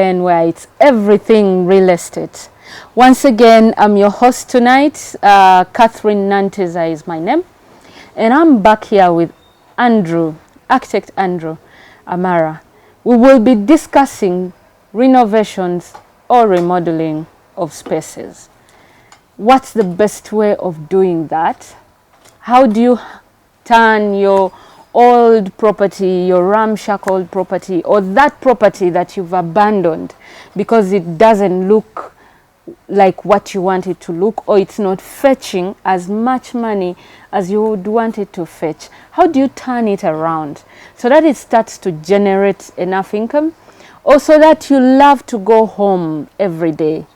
and where it's everything real estate. Once again, I'm your host tonight. Catherine Nanteza is my name, and I'm back here with Andrew, architect Andrew Amara. We will be discussing renovations or remodeling of spaces. What's the best way of doing that? How do you turn your old property, your ramshackle property, or that property that you've abandoned because it doesn't look like what you want it to look, or it's not fetching as much money as you would want it to fetch? How do you turn it around so that it starts to generate enough income, or so that you love to go home every day?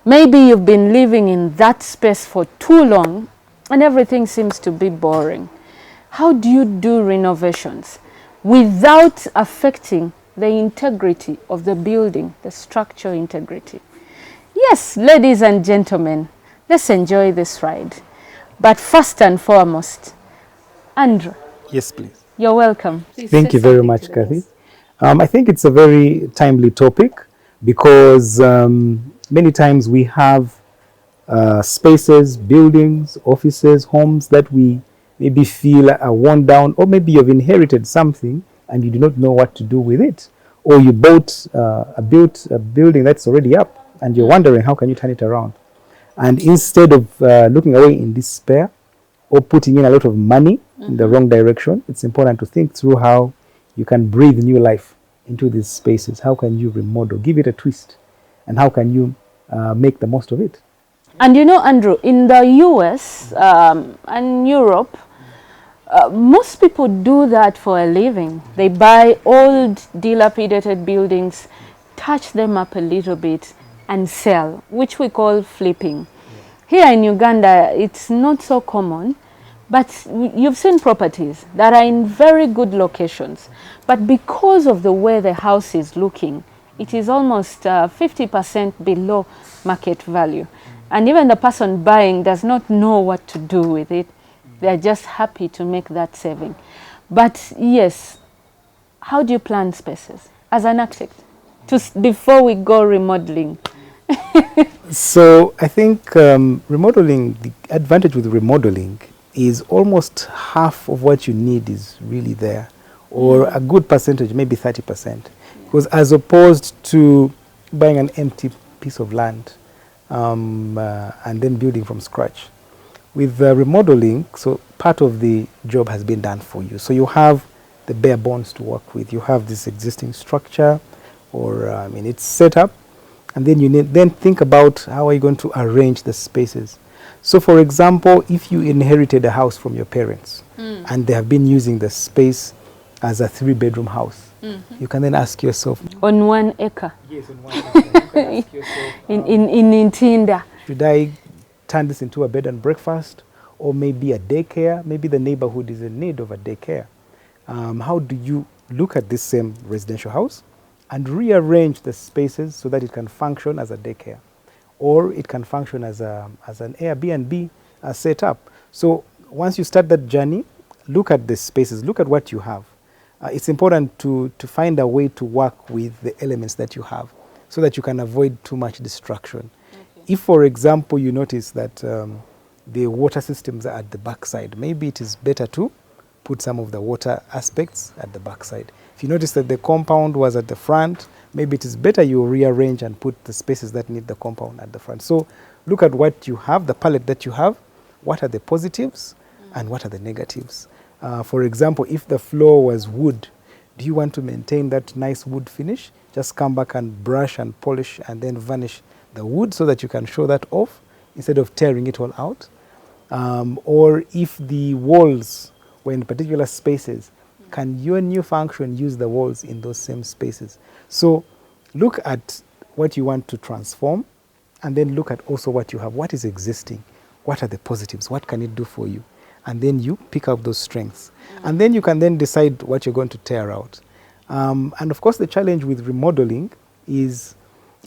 Maybe you've been living in that space for too long and everything seems to be boring. How do you do renovations without affecting the integrity of the building, the structural integrity? Yes, ladies and gentlemen, let's enjoy this ride. But first and foremost, Andrew. Yes, please. You're welcome. Thank you very much, Kathy. I think it's a very timely topic because many times we have spaces, buildings, offices, homes that we maybe feel are worn down, or maybe you've inherited something and you do not know what to do with it, or you bought a building that's already up and you're wondering how can you turn it around. And instead of looking away in despair or putting in a lot of money in the wrong direction, it's important to think through how you can breathe new life into these spaces. How can you remodel, give it a twist, and how can you make the most of it? And you know, Andrew, in the US and Europe, most people do that for a living. They buy old, dilapidated buildings, touch them up a little bit, and sell, which we call flipping. Here in Uganda, it's not so common, but you've seen properties that are in very good locations. But because of the way the house is looking, it is almost 50% below market value. And even the person buying does not know what to do with it. They're just happy to make that saving. But yes, how do you plan spaces as an architect before we go remodeling? So I think remodeling, the advantage with remodeling is almost half of what you need is really there, or a good percentage, maybe 30%. Because as opposed to buying an empty piece of land and then building from scratch. With remodeling, so part of the job has been done for you. So you have the bare bones to work with. You have this existing structure, or it's set up, and then you then think about how are you going to arrange the spaces. So for example, if you inherited a house from your parents and they have been using the space as a 3-bedroom house, you can then ask yourself, on 1 acre. Yes, on 1 acre. You can ask yourself, in Tinda. should I turn this into a bed and breakfast, or maybe a daycare? Maybe the neighborhood is in need of a daycare. How do you look at this same residential house and rearrange the spaces so that it can function as a daycare, or it can function as an Airbnb setup? So once you start that journey, look at the spaces, look at what you have. It's important to find a way to work with the elements that you have so that you can avoid too much distraction. Okay. If, for example, you notice that the water systems are at the backside, maybe it is better to put some of the water aspects at the backside. If you notice that the compound was at the front, maybe it is better you rearrange and put the spaces that need the compound at the front. So look at what you have, the palette that you have, what are the positives and what are the negatives. For example, if the floor was wood, do you want to maintain that nice wood finish? Just come back and brush and polish and then varnish the wood so that you can show that off instead of tearing it all out. Or if the walls were in particular spaces, can your new function use the walls in those same spaces? So look at what you want to transform, and then look at also what you have. What is existing? What are the positives? What can it do for you? And then you pick up those strengths. And then you can then decide what you're going to tear out. And of course, the challenge with remodeling is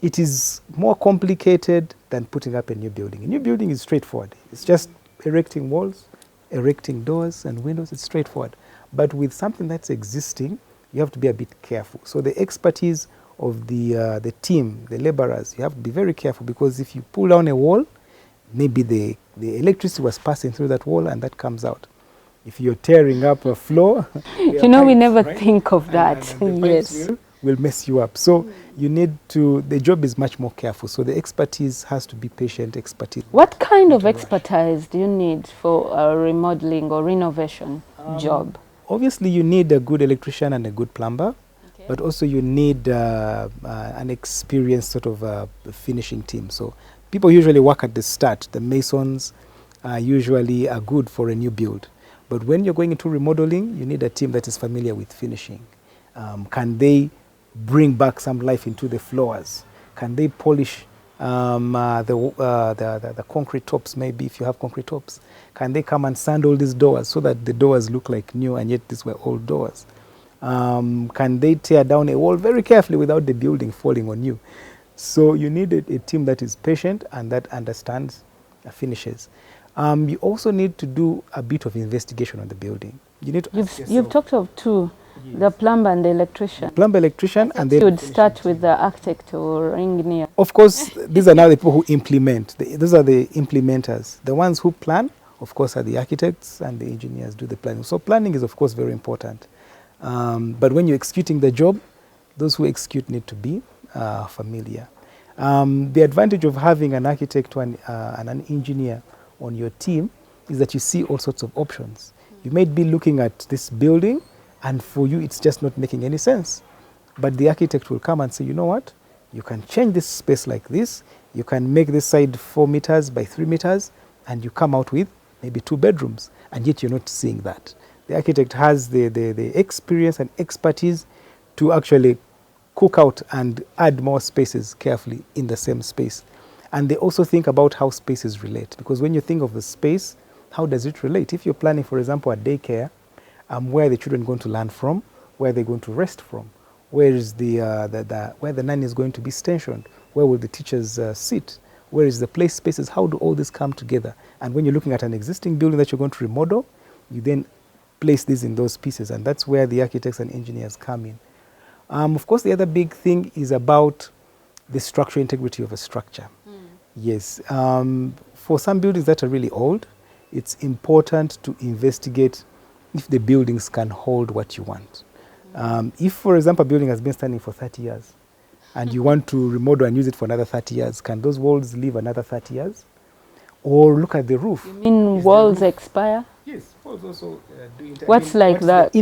it is more complicated than putting up a new building. A new building is straightforward. It's just erecting walls, erecting doors and windows. It's straightforward. But with something that's existing, you have to be a bit careful. So the expertise of the team, the laborers. You have to be very careful, because if you pull down a wall, maybe the electricity was passing through that wall and that comes out. If you're tearing up a floor, You know, we pipes, never right? think of that. And the pipes Yes. will mess you up. So you need to, the job is much more careful. So the expertise has to be patient expertise. What kind of Not a rush. expertise do you need for a remodeling or renovation job? Obviously, you need a good electrician and a good plumber, Okay. but also you need an experienced sort of finishing team. So people usually work at the start. The masons usually are good for a new build. But when you're going into remodeling, you need a team that is familiar with finishing. Can they bring back some life into the floors? Can they polish the concrete tops, maybe if you have concrete tops? Can they come and sand all these doors so that the doors look like new and yet these were old doors? Can they tear down a wall very carefully without the building falling on you? So you need a team that is patient and that understands finishes. You also need to do a bit of investigation on the building. You need to ask You've yourself, talked of two, the plumber and the electrician. plumber, electrician, and then You would start with the architect or engineer. of course, these are now the people who implement. These are the implementers. The ones who plan, of course, are the architects, and the engineers do the planning. So planning is, of course, very important. But when you're executing the job, those who execute need to be familiar. The advantage of having an architect and an engineer on your team is that you see all sorts of options. You might be looking at this building, and for you, it's just not making any sense. But the architect will come and say, you know what? You can change this space like this. You can make this side 4 meters by 3 meters, and you come out with maybe 2 bedrooms, and yet you're not seeing that. The architect has the experience and expertise to actually cook out and add more spaces carefully in the same space. And they also think about how spaces relate, because when you think of the space, how does it relate? If you're planning, for example, a daycare, where are the children going to learn from? Where are they going to rest from? Where is where the nanny is going to be stationed? Where will the teachers sit? Where is the play spaces? How do all this come together? And when you're looking at an existing building that you're going to remodel, you then place these in those pieces, and that's where the architects and engineers come in. Of course, the other big thing is about the structural integrity of a structure. Yes, for some buildings that are really old, it's important to investigate if the buildings can hold what you want. If, for example, a building has been standing for 30 years and you want to remodel and use it for another 30 years, can those walls live another 30 years? Or look at the roof. You mean walls expire? Yes, walls also do What's like that?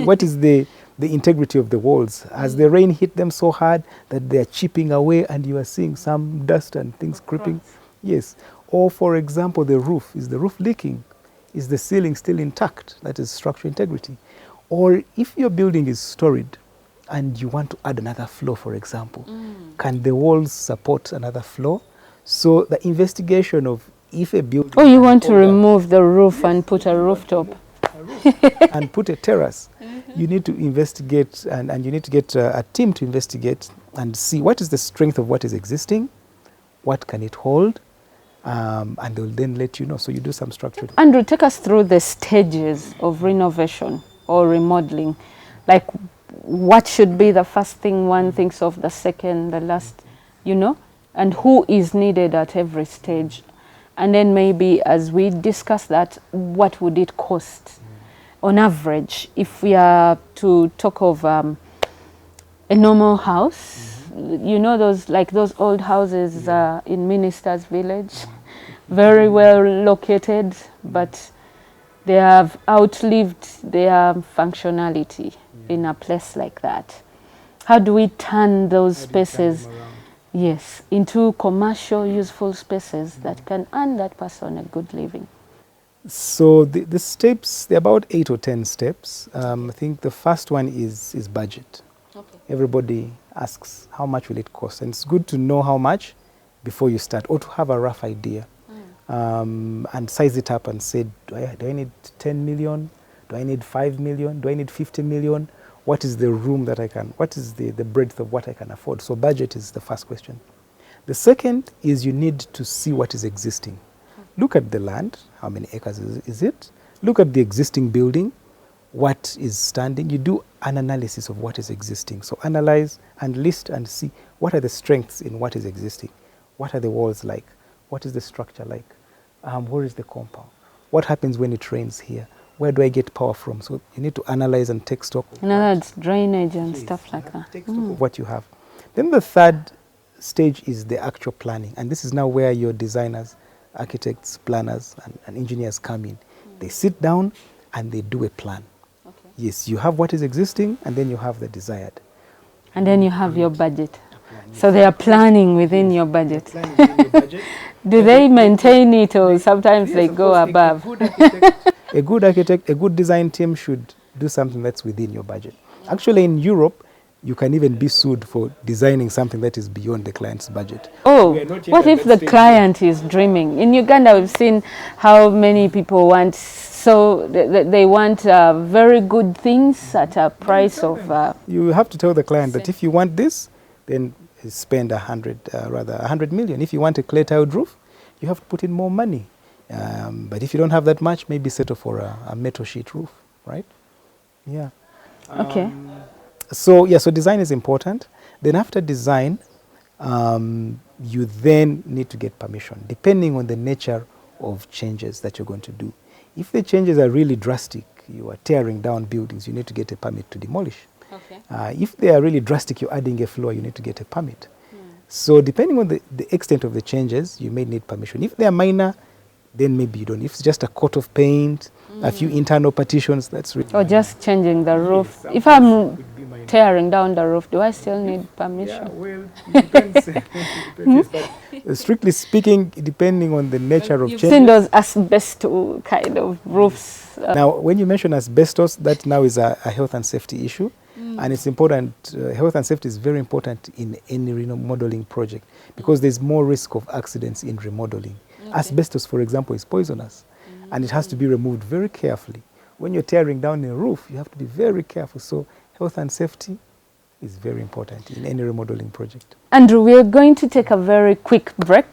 What is the integrity of the walls? Has the rain hit them so hard that they are chipping away and you are seeing some dust and things creeping? Yes. Or, for example, the roof. Is the roof leaking? Is the ceiling still intact? That is structural integrity. Or if your building is storied and you want to add another floor, for example, can the walls support another floor? So the investigation of if a building... Oh, you want to remove the roof and put a rooftop? And put a terrace. You need to investigate, and you need to get a team to investigate and see what is the strength of what is existing, what can it hold, and they'll then let you know. So you do some structure. Andrew, take us through the stages of renovation or remodeling. Like, what should be the first thing one thinks of, the second, the last, you know? And who is needed at every stage? And then maybe as we discuss that, what would it cost on average if we are to talk of a normal house? You know, those old houses in Minister's Village, very well located, but they have outlived their functionality in a place like that. How do we turn those spaces, yes, into commercial useful spaces that can earn that person a good living? So the steps, there are about 8 or 10 steps. I think the first one is budget. Okay. Everybody asks, how much will it cost? And it's good to know how much before you start, or to have a rough idea. And size it up and say, do I need 10 million? Do I need 5 million? Do I need 50 million? What is the room that I can, what is the breadth of what I can afford? So budget is the first question. The second is you need to see what is existing. Look at the land, how many acres is it? Look at the existing building. what is standing. You do an analysis of what is existing. So analyze and list and see what are the strengths in what is existing. What are the walls like? What is the structure like? Where is the compound? What happens when it rains here? Where do I get power from? So you need to analyze and take stock. In other words, drainage and stuff like that. Take stock of what you have. Then the third stage is the actual planning. And this is now where your designers, architects, planners, and engineers come in. They sit down and they do a plan. Okay. Yes, you have what is existing, and then you have the desired. And then you have your budget. So they are planning within your budget. Do they maintain it, or sometimes they go above? A good architect, a good design team should do something that's within your budget. Actually, in Europe, you can even be sued for designing something that is beyond the client's budget. Oh, what if the client is dreaming? In Uganda, we've seen how many people want, so they want very good things at a price of... You have to tell the client that if you want this, then spend 100 million. If you want a clay tiled roof, you have to put in more money. But if you don't have that much, maybe settle for a metal sheet roof, right? Yeah. Okay. So design is important. Then after design, you then need to get permission, depending on the nature of changes that you're going to do. If the changes are really drastic, you are tearing down buildings, you need to get a permit to demolish. Okay. If they are really drastic, you're adding a floor, you need to get a permit. So depending on the extent of the changes, you may need permission. If they are minor, then maybe you don't. If it's just a coat of paint, a few internal partitions, that's really... Or just changing the roof. Yes, if I'm tearing down the roof, do I still need permission? Yeah, well, it depends. But strictly speaking, depending on the nature of changes... You've seen those asbestos kind of roofs. Now, when you mention asbestos, that now is a health and safety issue. And it's important, health and safety is very important in any remodeling project because there's more risk of accidents in remodeling. Okay. Asbestos, for example, is poisonous and it has to be removed very carefully. When you're tearing down a roof, you have to be very careful. So health and safety is very important in any remodeling project. Andrew, we're going to take a very quick break.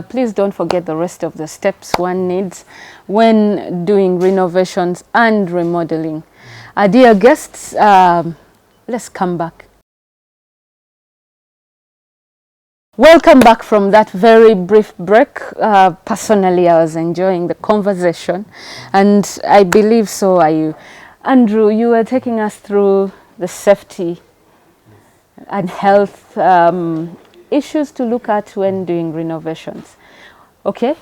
Please don't forget the rest of the steps one needs when doing renovations and remodeling. Dear guests, let's come back. Welcome back from that very brief break. Personally, I was enjoying the conversation, and I believe so are you. Andrew, you were taking us through the safety and health issues to look at when doing renovations. Okay?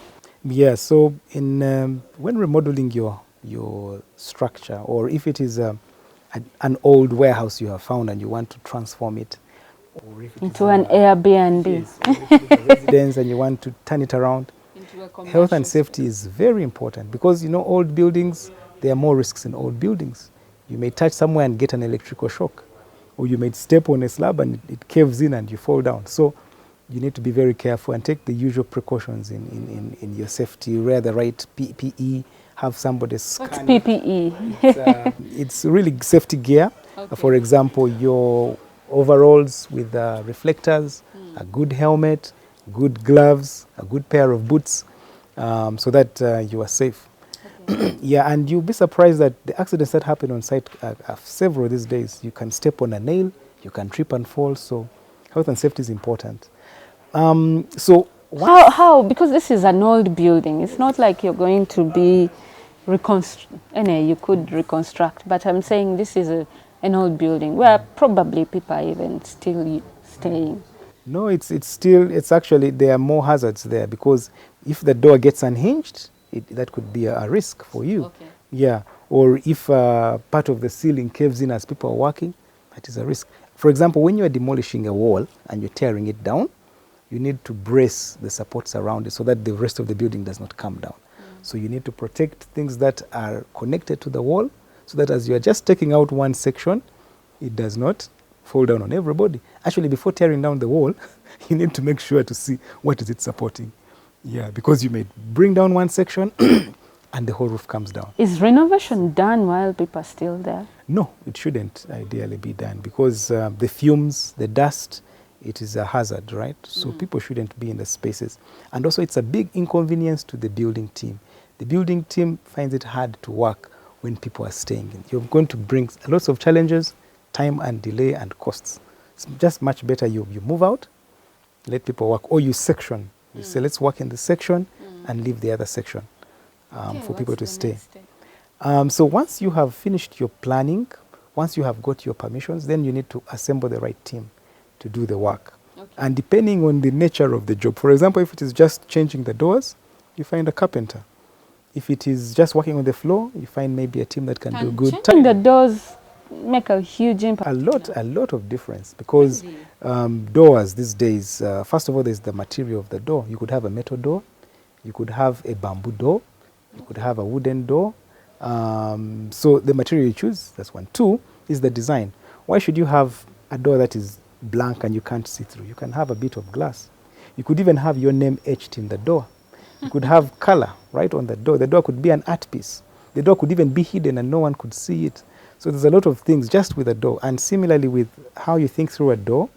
Yeah, so in when remodeling your structure, or if it is an old warehouse you have found and you want to transform it, or if it into an Airbnb, yes, or if it is a residence and you want to turn it around, health and safety is very important because old buildings, there are more risks in old buildings. You may touch somewhere and get an electrical shock, or you may step on a slab and it caves in and you fall down. So you need to be very careful and take the usual precautions in your safety. Wear the right PPE. Have somebody scan. What's PPE? It's really safety gear. Okay. For example, your overalls with reflectors, a good helmet, good gloves, a good pair of boots, so that you are safe. Okay. Yeah, and you'll be surprised that the accidents that happen on site are several these days. You can step on a nail, you can trip and fall, so health and safety is important. How? Because this is an old building. It's not like you're going to be you could reconstruct, but I'm saying this is an old building where probably people are even still staying. No, it's actually, there are more hazards there because if the door gets unhinged, that could be a risk for you. Okay. Yeah, or if part of the ceiling caves in as people are working, that is a risk. For example, when you are demolishing a wall and you're tearing it down, you need to brace the supports around it so that the rest of the building does not come down. So you need to protect things that are connected to the wall so that as you are just taking out one section, it does not fall down on everybody. Actually, before tearing down the wall, you need to make sure to see what is it supporting. Yeah, because you may bring down one section and the whole roof comes down. Is renovation done while people are still there? No, it shouldn't ideally be done because the fumes, the dust, it is a hazard, right? So people shouldn't be in the spaces. And also it's a big inconvenience to the building team. The building team finds it hard to work when people are staying in. You're going to bring lots of challenges, time and delay and costs. It's just much better you move out, let people work, or you section. You say, let's work in this section and leave the other section for people to stay. So once you have finished your planning, once you have got your permissions, then you need to assemble the right team to do the work. Okay. And depending on the nature of the job, for example, if it is just changing the doors, you find a carpenter. If it is just working on the floor, you find maybe a team that can do good. Changing the doors make a huge impact. A lot of difference, because doors these days, first of all, there's the material of the door. You could have a metal door, you could have a bamboo door, you could have a wooden door. So the material you choose, that's one. Two is the design. Why should you have a door that is blank and you can't see through? You can have a bit of glass. You could even have your name etched in the door. You could have color right on the door. The door could be an art piece. The door could even be hidden and no one could see it. So there's a lot of things just with a door. And similarly with how you think through a door,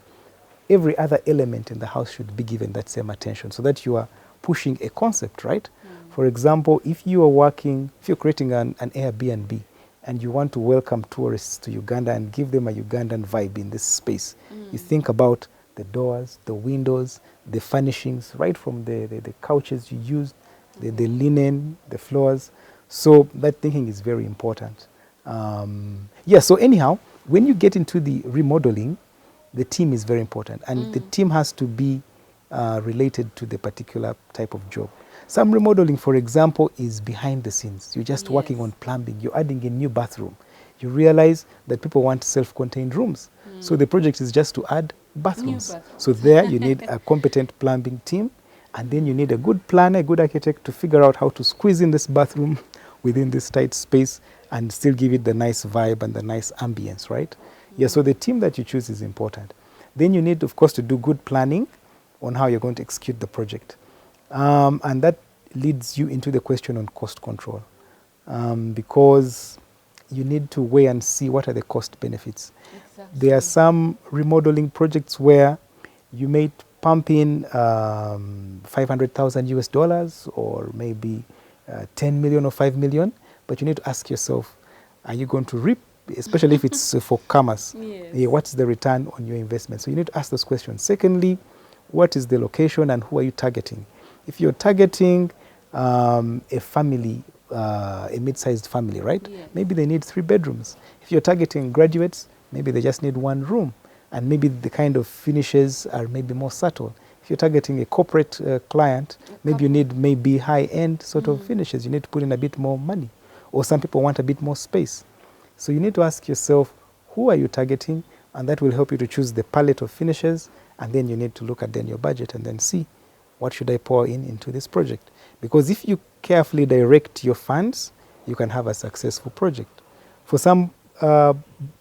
every other element in the house should be given that same attention, so that you are pushing a concept, right? For example, if you're creating an Airbnb and you want to welcome tourists to Uganda and give them a Ugandan vibe in this space, you think about the doors, the windows, the furnishings, right from the couches you use, the linen, the floors. So that thinking is very important. So anyhow, when you get into the remodeling, the team is very important, and the team has to be related to the particular type of job. Some remodeling, for example, is behind the scenes. You're just working on plumbing. You're adding a new bathroom. You realize that people want self-contained rooms. So the project is just to add bathrooms. So there you need a competent plumbing team, and then you need a good planner, a good architect to figure out how to squeeze in this bathroom within this tight space and still give it the nice vibe and the nice ambience, right? Yeah, so the team that you choose is important. Then you need, of course, to do good planning on how you're going to execute the project. And that leads you into the question on cost control, because you need to weigh and see what are the cost benefits. Exactly. There are some remodeling projects where you may pump in 500,000 US dollars or maybe 10 million or 5 million, but you need to ask yourself, are you going to reap, especially if it's for commerce? Yes. Yeah, what's the return on your investment? So you need to ask those questions. Secondly, what is the location and who are you targeting? If you're targeting a family, a mid-sized family, right? Yes. Maybe they need 3 bedrooms. If you're targeting graduates, maybe they just need 1 room. And maybe the kind of finishes are maybe more subtle. If you're targeting a corporate client, maybe you need maybe high-end sort of finishes. You need to put in a bit more money. Or some people want a bit more space. So you need to ask yourself, who are you targeting? And that will help you to choose the palette of finishes. And then you need to look at then your budget and then see, what should I pour into this project? Because if you carefully direct your funds, you can have a successful project. For some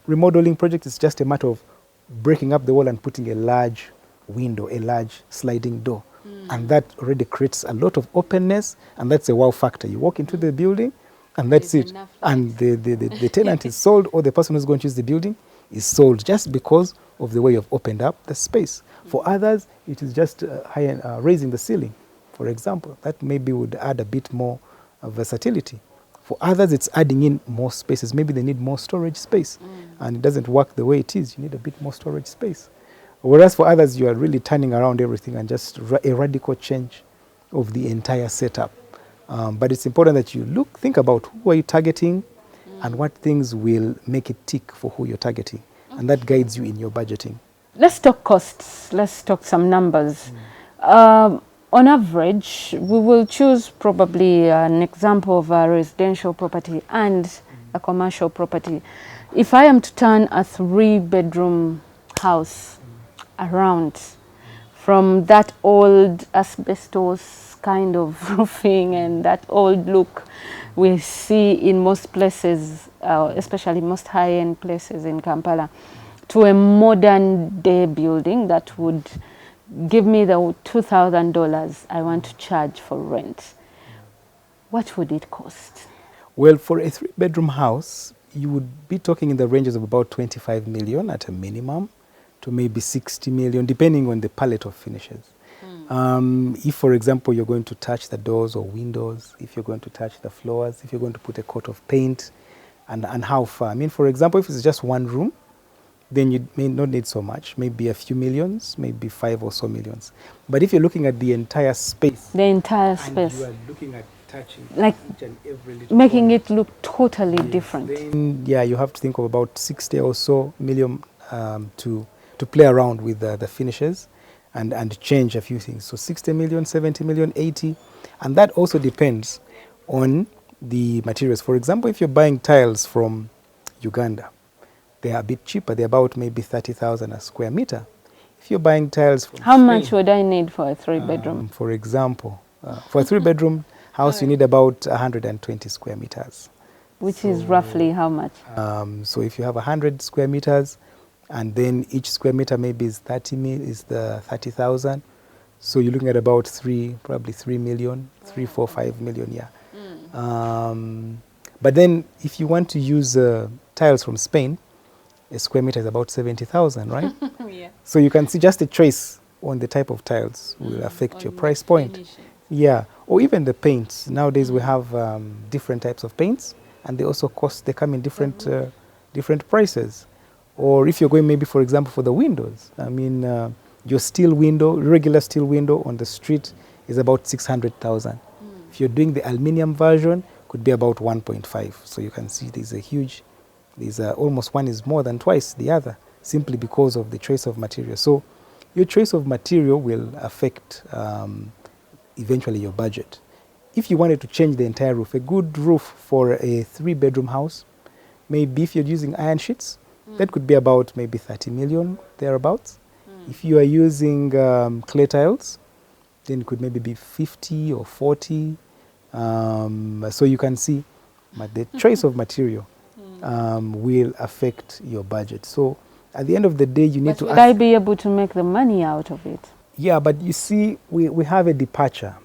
remodeling projects, it's just a matter of breaking up the wall and putting a large window, a large sliding door. And that already creates a lot of openness, and that's a wow factor. You walk into the building, and that's it. And the tenant is sold, or the person who's going to use the building is sold, just because of the way you've opened up the space. For others, it is just raising the ceiling, for example. That maybe would add a bit more versatility. For others, it's adding in more spaces. Maybe they need more storage space, and it doesn't work the way it is. You need a bit more storage space. Whereas for others, you are really turning around everything and just a radical change of the entire setup. But it's important that you think about who are you targeting and what things will make it tick for who you're targeting. And that guides you in your budgeting. Let's talk costs. Let's talk some numbers. On average, we will choose probably an example of a residential property and a commercial property. If I am to turn a 3-bedroom house around from that old asbestos kind of roofing and that old look we see in most places, especially most high-end places in Kampala, to a modern day building that would give me the $2,000 I want to charge for rent, what would it cost? Well, for a 3-bedroom house, you would be talking in the ranges of about 25 million at a minimum to maybe 60 million, depending on the palette of finishes. If, for example, you're going to touch the doors or windows, if you're going to touch the floors, if you're going to put a coat of paint, and how far. I mean, for example, if it's just one room, then you may not need so much, maybe a few millions, maybe 5 or so millions. But if you're looking at the entire space, The entire and space. you are looking at touching Like each and every little making corner, it look totally yes, different. then yeah, you have to think of about 60 or so million to play around with the finishes and change a few things. So 60 million, 70 million, 80, and that also depends on the materials. For example, if you're buying tiles from Uganda, they are a bit cheaper. They're about maybe 30,000 a square meter. If you're buying tiles from How Spain, much would I need for a 3-bedroom? for example, for a 3-bedroom house, you need about 120 square meters. Which is roughly how much? So if you have 100 square meters, and then each square meter maybe is 30,000. So you're looking at about probably 3 million, 3, 4, 5 million, yeah. But then if you want to use tiles from Spain, a square meter is about 70,000, right? Yeah. So you can see just a trace on the type of tiles will affect your price point. Yeah, or even the paints. Nowadays we have different types of paints, and they also they come in different prices. Or if you're going maybe, for example, for the windows, I mean, your steel window, regular steel window on the street is about 600,000. If you're doing the aluminium version, could be about 1.5. So you can see there's almost one is more than twice the other, simply because of the choice of material. So your choice of material will affect eventually your budget. If you wanted to change the entire roof, a good roof for a 3-bedroom house, maybe if you're using iron sheets, that could be about maybe 30 million, thereabouts. If you are using clay tiles, then it could maybe be 50 or 40. So you can see the choice of material will affect your budget. So at the end of the day, you need to Would I be able to make the money out of it? Yeah, but you see, we have a departure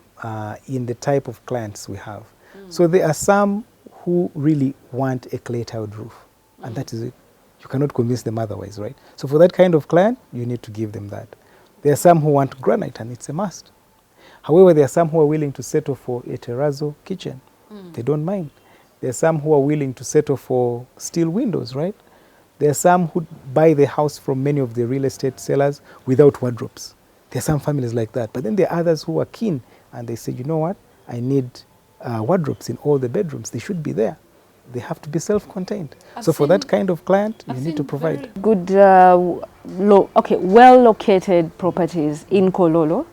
in the type of clients we have. So there are some who really want a clay tiled roof, and that is it. You cannot convince them otherwise, right? So for that kind of client, you need to give them that. There are some who want granite, and it's a must. However, there are some who are willing to settle for a terrazzo kitchen. They don't mind. There are some who are willing to settle for steel windows, right? There are some who buy the house from many of the real estate sellers without wardrobes. There are some families like that. But then there are others who are keen, and they say, you know what, I need wardrobes in all the bedrooms. They should be there. They have to be self-contained. So for that kind of client, you need to provide. Good, well-located properties in Kololo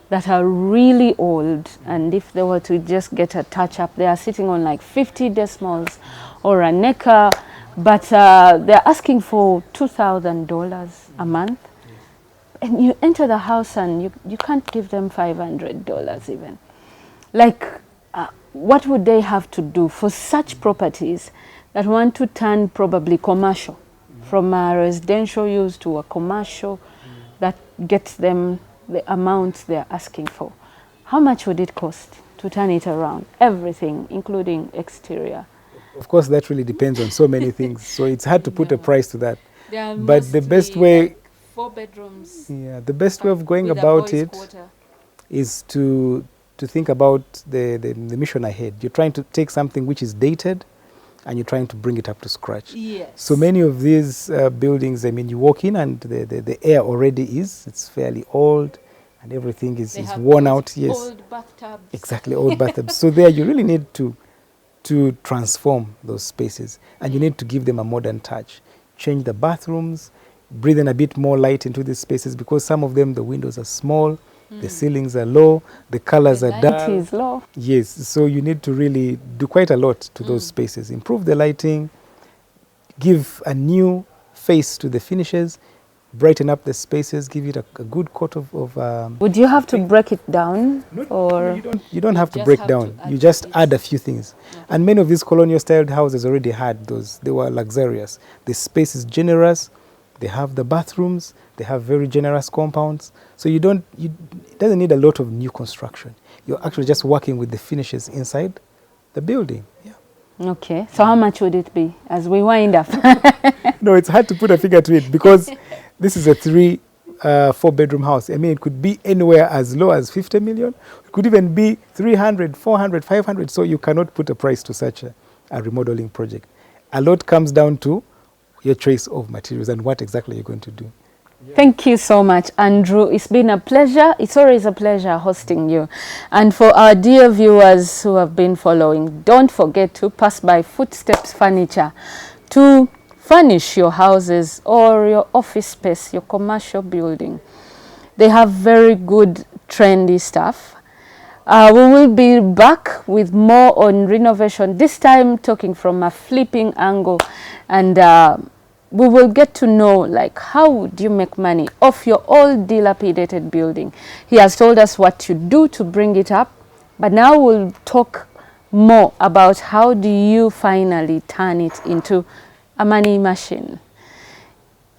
that are really old, and if they were to just get a touch-up, they are sitting on like 50 decimals or an acre, but they're asking for $2,000 a month. And you enter the house and you can't give them $500 even. Like, what would they have to do for such properties that want to turn probably commercial, from a residential use to a commercial, that gets them the amount they're asking for? How much would it cost to turn it around? Everything, including exterior. Of course, that really depends on so many things. So it's hard to put a price to that. But the best way, like 4 bedrooms. yeah, the best way of going about it is to think about the mission ahead. You're trying to take something which is dated, and you're trying to bring it up to scratch. Yes. So many of these buildings, I mean, you walk in and the air already it's fairly old, and everything is worn out. Yes. Old bathtubs. Exactly, old bathtubs. So there you really need to transform those spaces, and you need to give them a modern touch. Change the bathrooms, breathe in a bit more light into these spaces, because some of them, the windows are small, the ceilings are low, the colors are dark. Light is low. Yes, so you need to really do quite a lot to those spaces. Improve the lighting, give a new face to the finishes, brighten up the spaces, give it a good coat of Would you have to break it down? Or you don't have to break down. You just add a few things. And many of these colonial styled houses already had those. They were luxurious. The space is generous. They have the bathrooms. They have very generous compounds. So it doesn't need a lot of new construction. You're actually just working with the finishes inside the building. Yeah. Okay. So how much would it be as we wind up? No, it's hard to put a figure to it, because this is a 4-bedroom house. I mean, it could be anywhere as low as 50 million. It could even be 300, 400, 500. So you cannot put a price to such a remodeling project. a lot comes down to your choice of materials and what exactly you're going to do. Thank you so much, Andrew. It's been a pleasure. It's always a pleasure hosting you. And for our dear viewers who have been following, don't forget to pass by Footsteps Furniture to furnish your houses or your office space, your commercial building. They have very good trendy stuff. We will be back with more on renovation, this time talking from a flipping angle, and we will get to know, like, how do you make money off your old dilapidated building. He has told us what you do to bring it up, but now we'll talk more about how do you finally turn it into a money machine.